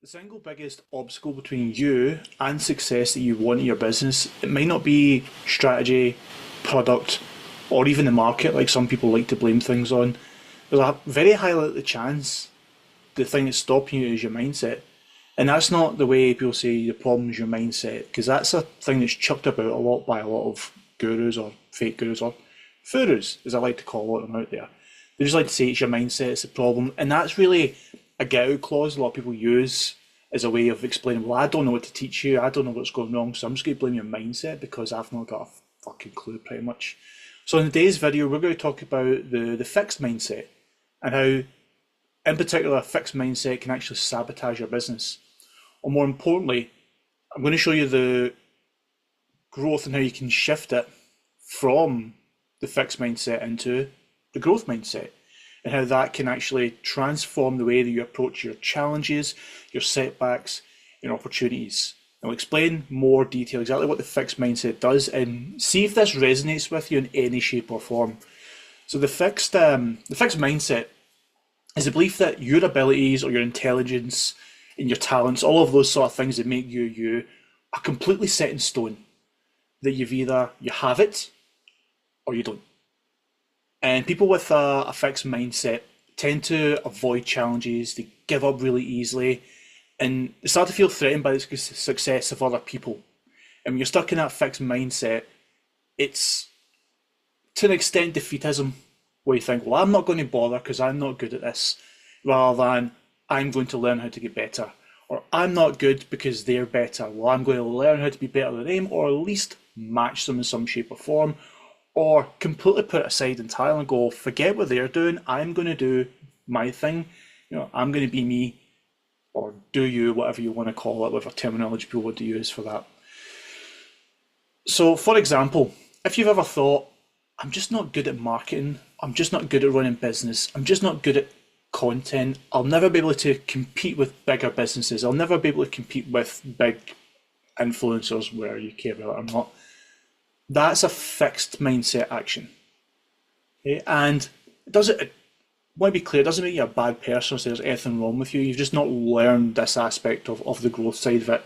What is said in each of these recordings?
The single biggest obstacle between you and success that you want in your business, it might not be strategy, product, or even the market, like some people like to blame things on. There's a very high likely chance the thing that's stopping you is your mindset. And that's not the way people say the problem is your mindset, because that's a thing that's chucked about a lot by a lot of gurus or fake gurus or furus, as I like to call them out there. They just like to say it's your mindset, it's the problem. And that's really a get out clause a lot of people use as a way of explaining, well, I don't know what to teach you, I don't know what's going wrong, so I'm just going to blame your mindset because I've not got a fucking clue pretty much. So in today's video, we're going to talk about the fixed mindset and how, in particular, a fixed mindset can actually sabotage your business. Or more importantly, I'm going to show you the growth and how you can shift it from the fixed mindset into the growth mindset, and how that can actually transform the way that you approach your challenges, your setbacks, your opportunities. I'll explain more detail exactly what the fixed mindset does and see if this resonates with you in any shape or form. So the fixed mindset is the belief that your abilities or your intelligence and your talents, all of those sort of things that make you you, are completely set in stone. That you have it or you don't. And people with a fixed mindset tend to avoid challenges, they give up really easily, and they start to feel threatened by the success of other people. And when you're stuck in that fixed mindset, it's to an extent defeatism, where you think, well, I'm not going to bother because I'm not good at this, rather than I'm going to learn how to get better. Or I'm not good because they're better. Well, I'm going to learn how to be better than them, or at least match them in some shape or form. Or completely put it aside entirely and go, forget what they're doing, I'm going to do my thing. I'm going to be me, or do you, whatever you want to call it, whatever terminology people want to use for that. So, for example, if you've ever thought, I'm just not good at marketing, I'm just not good at running business, I'm just not good at content, I'll never be able to compete with bigger businesses, I'll never be able to compete with big influencers, whether you care about it or not. That's a fixed mindset action. Okay? And I want to be clear, it doesn't make you a bad person or say there's anything wrong with you. You've just not learned this aspect of the growth side of it.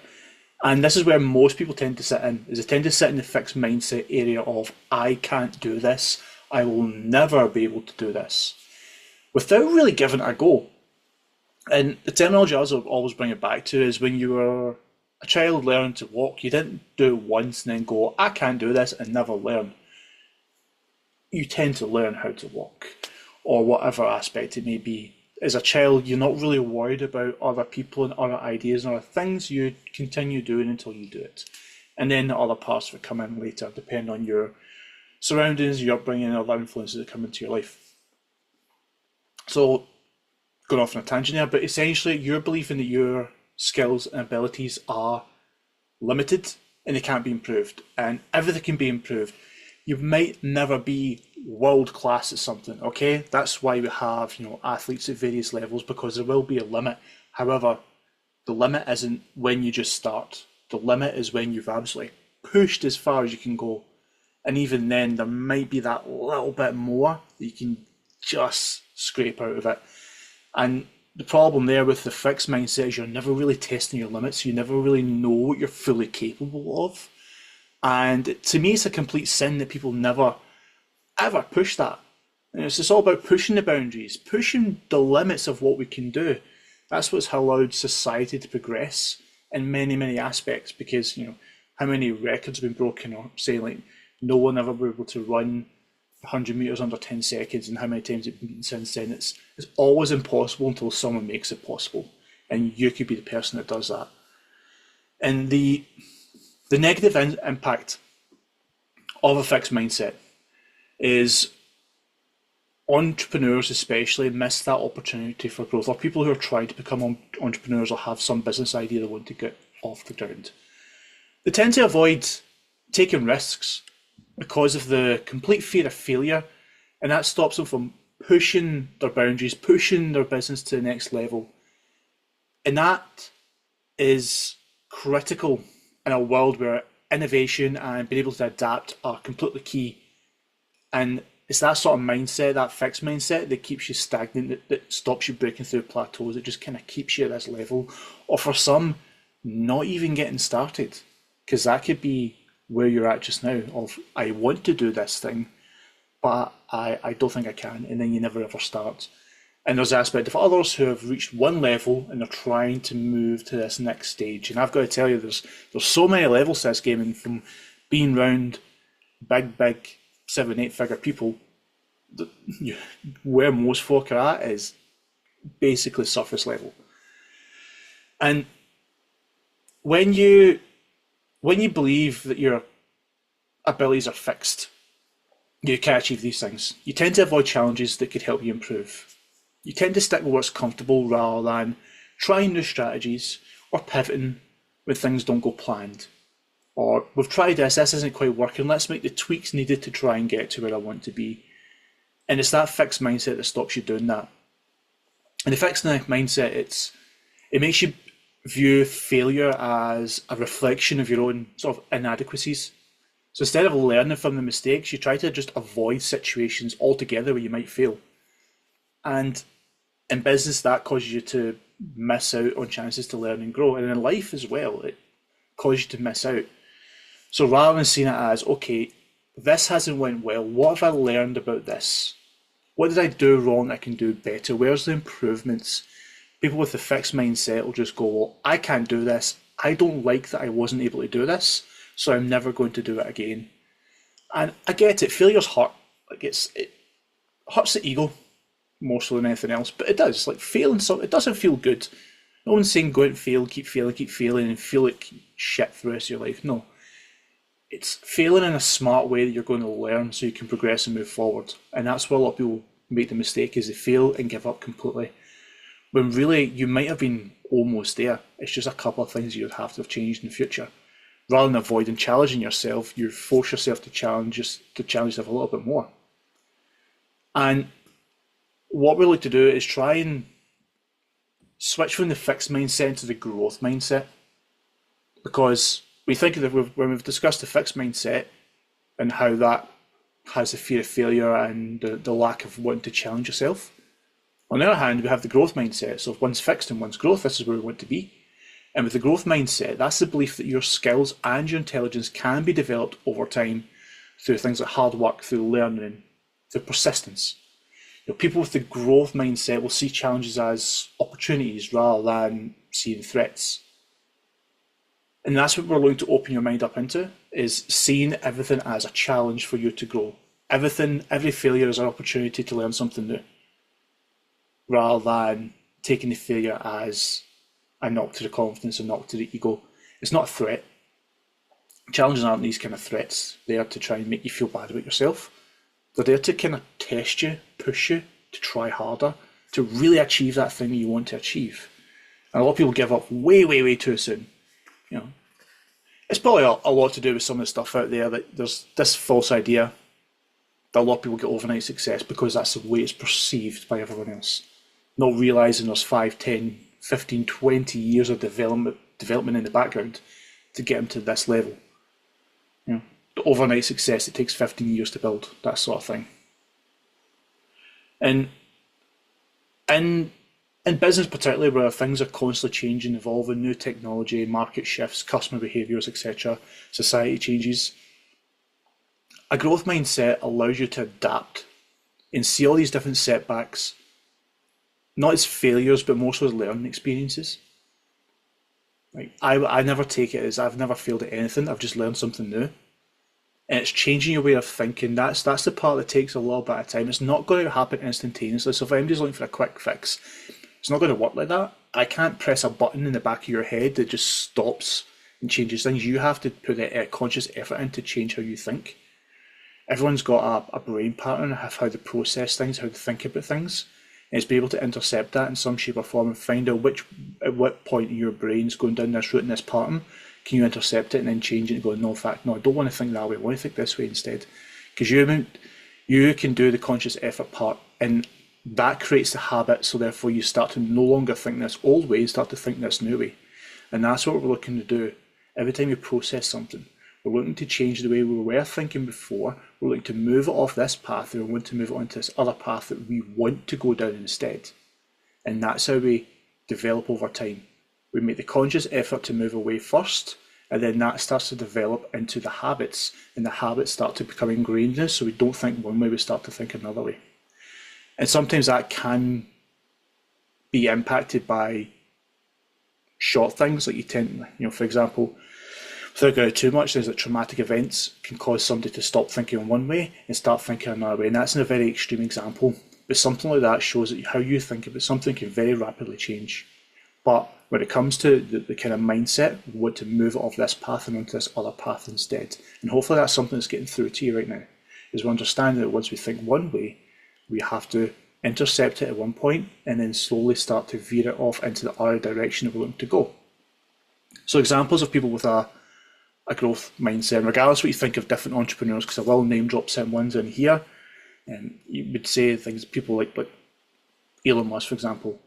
And this is where most people tend to sit in, is they tend to sit in the fixed mindset area of, I can't do this, I will never be able to do this, without really giving it a go. And the terminology I always bring it back to is when you were a child learning to walk, you didn't do it once and then go, I can't do this, and never learn. You tend to learn how to walk, or whatever aspect it may be. As a child, you're not really worried about other people and other ideas and other things. You continue doing until you do it. And then the other parts will come in later, depending on your surroundings, your upbringing, and other influences that come into your life. So, going off on a tangent there, but essentially you're believing that your skills and abilities are limited and they can't be improved, and everything can be improved. You might never be world class at something, okay? That's why we have, athletes at various levels, because there will be a limit. However, the limit isn't when you just start. The limit is when you've absolutely pushed as far as you can go. And even then, there might be that little bit more that you can just scrape out of it. And the problem there with the fixed mindset is you're never really testing your limits. You never really know what you're fully capable of. And to me, it's a complete sin that people never, ever push that. And it's just all about pushing the boundaries, pushing the limits of what we can do. That's what's allowed society to progress in many, many aspects, because, how many records have been broken, or saying like no one ever be able to run 100 meters under 10 seconds, and how many times it's been since then. It's always impossible until someone makes it possible, and you could be the person that does that. And the negative impact of a fixed mindset is entrepreneurs especially miss that opportunity for growth, or people who are trying to become entrepreneurs or have some business idea they want to get off the ground. They tend to avoid taking risks because of the complete fear of failure, and that stops them from pushing their boundaries, pushing their business to the next level. And that is critical in a world where innovation and being able to adapt are completely key. And it's that sort of mindset, that fixed mindset that keeps you stagnant, that stops you breaking through plateaus, it just kind of keeps you at this level. Or for some, not even getting started. Because that could be where you're at just now of, I want to do this thing, but I don't think I can, and then you never ever start. And there's the aspect of others who have reached one level and they're trying to move to this next stage. And I've got to tell you, there's so many levels to this game, and from being round big 7-8 figure people, where most folk are at is basically surface level. And when you believe that your abilities are fixed, you can't achieve these things, you tend to avoid challenges that could help you improve. You tend to stick with what's comfortable rather than trying new strategies or pivoting when things don't go planned. Or, we've tried this isn't quite working, let's make the tweaks needed to try and get to where I want to be. And it's that fixed mindset that stops you doing that. And the fixed mindset, it makes you view failure as a reflection of your own sort of inadequacies. So instead of learning from the mistakes, you try to just avoid situations altogether where you might fail. And in business, that causes you to miss out on chances to learn and grow. And in life as well, it causes you to miss out. So rather than seeing it as, okay, this hasn't went well, what have I learned about this? What did I do wrong that I can do better? Where's the improvements? People with the fixed mindset will just go, well, I can't do this. I don't like that I wasn't able to do this, so I'm never going to do it again. And I get it, failure's hurt. Like it hurts the ego more so than anything else, but it does. Like failing something, it doesn't feel good. No one's saying go out and fail, keep failing and feel like shit for the rest of your life. No. It's failing in a smart way that you're going to learn so you can progress and move forward. And that's where a lot of people make the mistake, is they fail and give up completely. When really you might have been almost there. It's just a couple of things you'd have to have changed in the future. Rather than avoiding challenging yourself, you force yourself to challenge yourself a little bit more. And what we like to do is try and switch from the fixed mindset to the growth mindset. Because we think that when we've discussed the fixed mindset and how that has the fear of failure and the lack of wanting to challenge yourself. On the other hand, we have the growth mindset. So if one's fixed and one's growth, this is where we want to be. And with the growth mindset, that's the belief that your skills and your intelligence can be developed over time through things like hard work, through learning, through persistence. People with the growth mindset will see challenges as opportunities rather than seeing threats. And that's what we're going to open your mind up into, is seeing everything as a challenge for you to grow. Every failure is an opportunity to learn something new, rather than taking the failure as a knock to the confidence, a knock to the ego. It's not a threat. Challenges aren't these kind of threats. They are to try and make you feel bad about yourself. They're there to kind of test you, push you to try harder, to really achieve that thing that you want to achieve. And a lot of people give up way too soon. It's probably a lot to do with some of the stuff out there, that there's this false idea that a lot of people get overnight success because that's the way it's perceived by everyone else. Not realising there's 5, 10, 15, 20 years of development in the background to get them to this level. The overnight success, it takes 15 years to build, that sort of thing. And in business particularly, where things are constantly changing, evolving, new technology, market shifts, customer behaviours, etc., society changes, a growth mindset allows you to adapt and see all these different setbacks, not as failures, but more so as learning experiences. Like I never take it as I've never failed at anything, I've just learned something new. And it's changing your way of thinking. That's the part that takes a little bit of time. It's not going to happen instantaneously. So if anybody's looking for a quick fix, it's not going to work like that. I can't press a button in the back of your head that just stops and changes things. You have to put a conscious effort in to change how you think. Everyone's got a brain pattern of how they process things, how they think about things. And it's be able to intercept that in some shape or form and find out at what point in your brain's going down this route in this pattern. Can you intercept it and then change it and go, no, in fact, no, I don't want to think that way. I want to think this way instead. Because you can do the conscious effort part, and that creates the habit. So therefore you start to no longer think this old way, you start to think this new way. And that's what we're looking to do. Every time you process something, We're looking to change the way we were thinking before. We're looking to move it off this path and we want to move it onto this other path that we want to go down instead. And that's how we develop over time. We make the conscious effort to move away first, and then that starts to develop into the habits, and the habits start to become ingrained in us, so we don't think one way, we start to think another way. And sometimes that can be impacted by short things, like you tend, for example, without going too much, there's like traumatic events can cause somebody to stop thinking in one way and start thinking another way. And that's in a very extreme example. But something like that shows that how you think about something can very rapidly change. But when it comes to the kind of mindset, we want to move it off this path and onto this other path instead. And hopefully that's something that's getting through to you right now, is we understand that once we think one way, we have to intercept it at one point and then slowly start to veer it off into the other direction that we're looking to go. So examples of people with a growth mindset, regardless of what you think of different entrepreneurs, because I will name drop certain ones in here, and you would say things, people like Elon Musk, for example,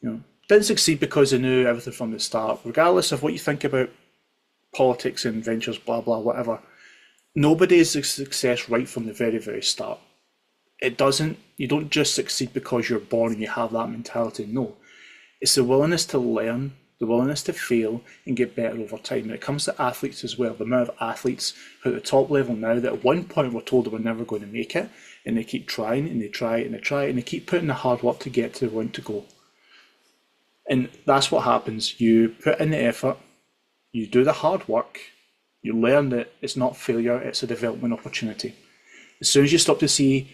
didn't succeed because they knew everything from the start. Regardless of what you think about politics and ventures, blah, blah, whatever, nobody is a success right from the very, very start. You don't just succeed because you're born and you have that mentality. No, it's the willingness to learn, the willingness to fail and get better over time. When it comes to athletes as well, the amount of athletes who are at the top level now that at one point were told they were never going to make it, and they keep trying and they try and they try and they keep putting the hard work to get to where they want to go. And that's what happens. You put in the effort, you do the hard work, you learn that it's not failure, it's a development opportunity. As soon as you stop to see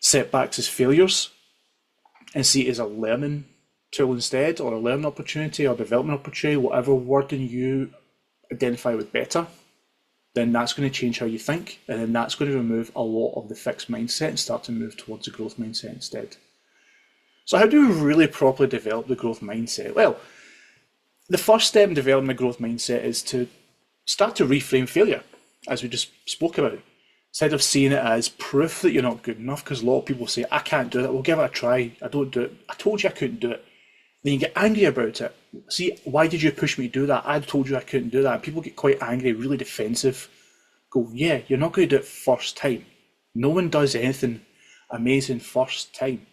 setbacks as failures and see it as a learning tool instead, or a learning opportunity or development opportunity, whatever wording you identify with better, then that's going to change how you think, and then that's going to remove a lot of the fixed mindset and start to move towards a growth mindset instead. So how do we really properly develop the growth mindset? Well, the first step in developing a growth mindset is to start to reframe failure, as we just spoke about. Instead of seeing it as proof that you're not good enough, because a lot of people say, I can't do that, we'll give it a try, I don't do it, I told you I couldn't do it. Then you get angry about it. See, why did you push me to do that? I told you I couldn't do that. And people get quite angry, really defensive. Go, yeah, you're not going to do it first time. No one does anything amazing first time.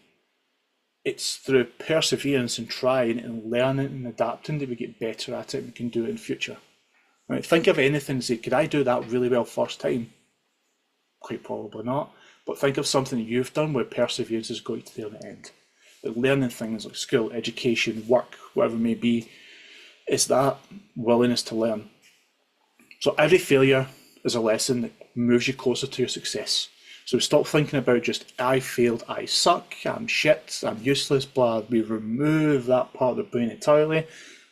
It's through perseverance and trying and learning and adapting that we get better at it and we can do it in future. Right, think of anything and say, could I do that really well first time? Quite probably not. But think of something that you've done where perseverance is going to the end. But learning things like school, education, work, whatever it may be, it's that willingness to learn. So every failure is a lesson that moves you closer to your success. So stop thinking about just, I failed, I suck, I'm shit, I'm useless, blah. We remove that part of the brain entirely.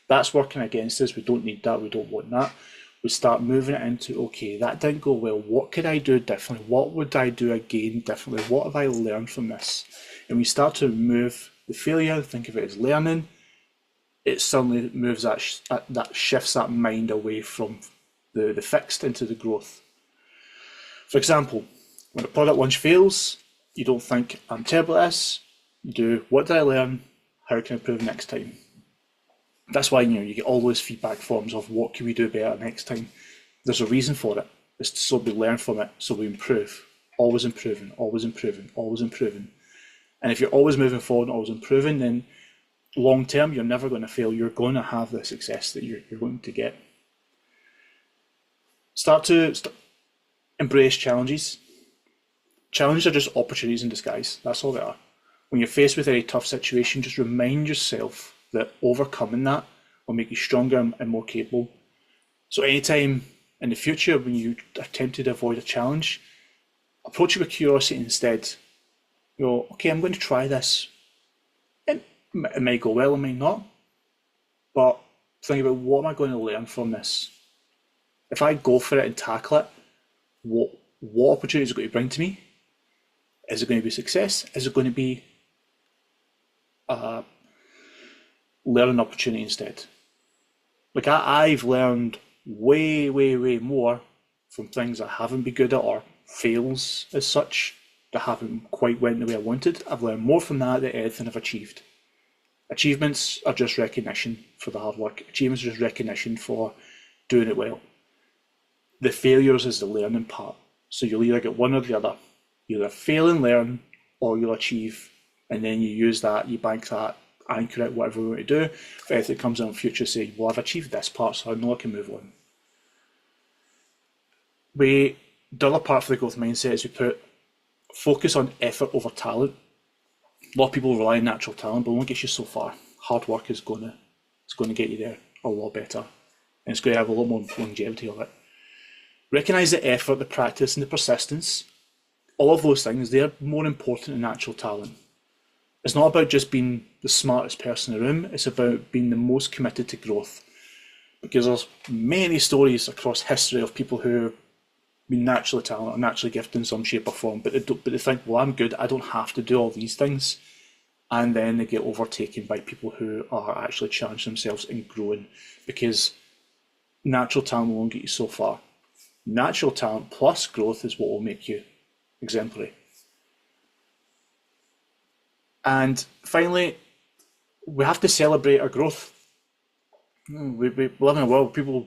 That's working against us. We don't need that. We don't want that. We start moving it into, okay, that didn't go well. What could I do differently? What would I do again differently? What have I learned from this? And we start to move the failure, think of it as learning. It suddenly moves that shifts that mind away from the fixed into the growth. For example, when a product launch fails, you don't think, I'm terrible at this. You do, what did I learn? How can I improve next time? That's why you get all those feedback forms of what can we do better next time. There's a reason for it. It's so we learn from it, so we improve. Always improving, always improving, always improving. And if you're always moving forward and always improving, then long term, you're never going to fail. You're going to have the success that you're going to get. Start to embrace challenges. Challenges are just opportunities in disguise. That's all they are. When you're faced with any tough situation, just remind yourself that overcoming that will make you stronger and more capable. So anytime in the future when you are tempted to avoid a challenge, approach it with curiosity instead. Go, okay, I'm going to try this. It may go well, it may not. But think about, what am I going to learn from this? If I go for it and tackle it, what opportunity is it going to bring to me? Is it going to be success? Is it going to be a learning opportunity instead? Like I've learned way, way, way more from things I haven't been good at or fails as such that haven't quite went the way I wanted. I've learned more from that than anything I've achieved. Achievements are just recognition for the hard work. Achievements are just recognition for doing it well. The failures is the learning part. So you'll either get one or the other. You either fail and learn, or you'll achieve, and then you use that, you bank that, anchor it, whatever we want to do. If anything comes in the future, say, well, I've achieved this part, so I know I can move on. The other part for the growth mindset is we put focus on effort over talent. A lot of people rely on natural talent, but it won't get you so far. Hard work is going to get you there a lot better, and it's going to have a lot more longevity of it. Recognise the effort, the practice, and the persistence. All of those things, they're more important than natural talent. It's not about just being the smartest person in the room, it's about being the most committed to growth. Because there's many stories across history of people who have been naturally talented or naturally gifted in some shape or form, but they think, well, I'm good, I don't have to do all these things. And then they get overtaken by people who are actually challenging themselves and growing, because natural talent won't get you so far. Natural talent plus growth is what will make you exemplary. And finally, we have to celebrate our growth. We live in a world where people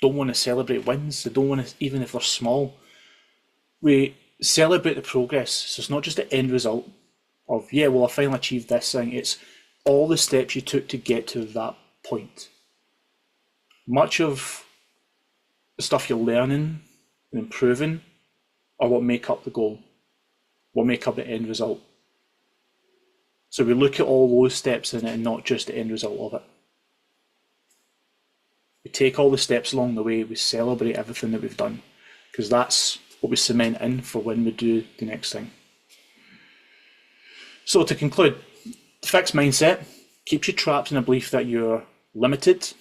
don't want to celebrate wins. They don't want to, even if they're small. We celebrate the progress. So it's not just the end result of, yeah, well, I finally achieved this thing. It's all the steps you took to get to that point. Much of the stuff you're learning and improving are what make up the goal, what make up the end result. So we look at all those steps in it and not just the end result of it. We take all the steps along the way, we celebrate everything that we've done, because that's what we cement in for when we do the next thing. So to conclude, the fixed mindset keeps you trapped in a belief that you're limited,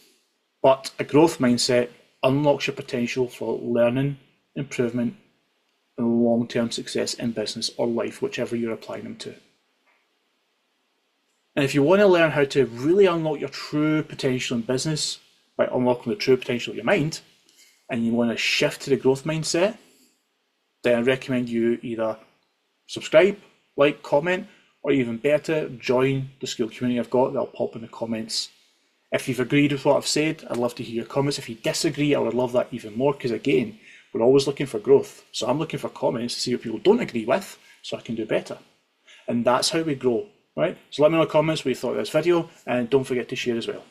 but a growth mindset unlocks your potential for learning, improvement, and long-term success in business or life, whichever you're applying them to. And if you want to learn how to really unlock your true potential in business by unlocking the true potential of your mind, and you want to shift to the growth mindset, then I recommend you either subscribe, like, comment, or even better, join the SKOOL community I've got. That'll pop in the comments. If you've agreed with what I've said, I'd love to hear your comments. If you disagree, I would love that even more, because again, we're always looking for growth. So I'm looking for comments to see what people don't agree with, so I can do better. And that's how we grow, right? So let me know in the comments what you thought of this video, and don't forget to share as well.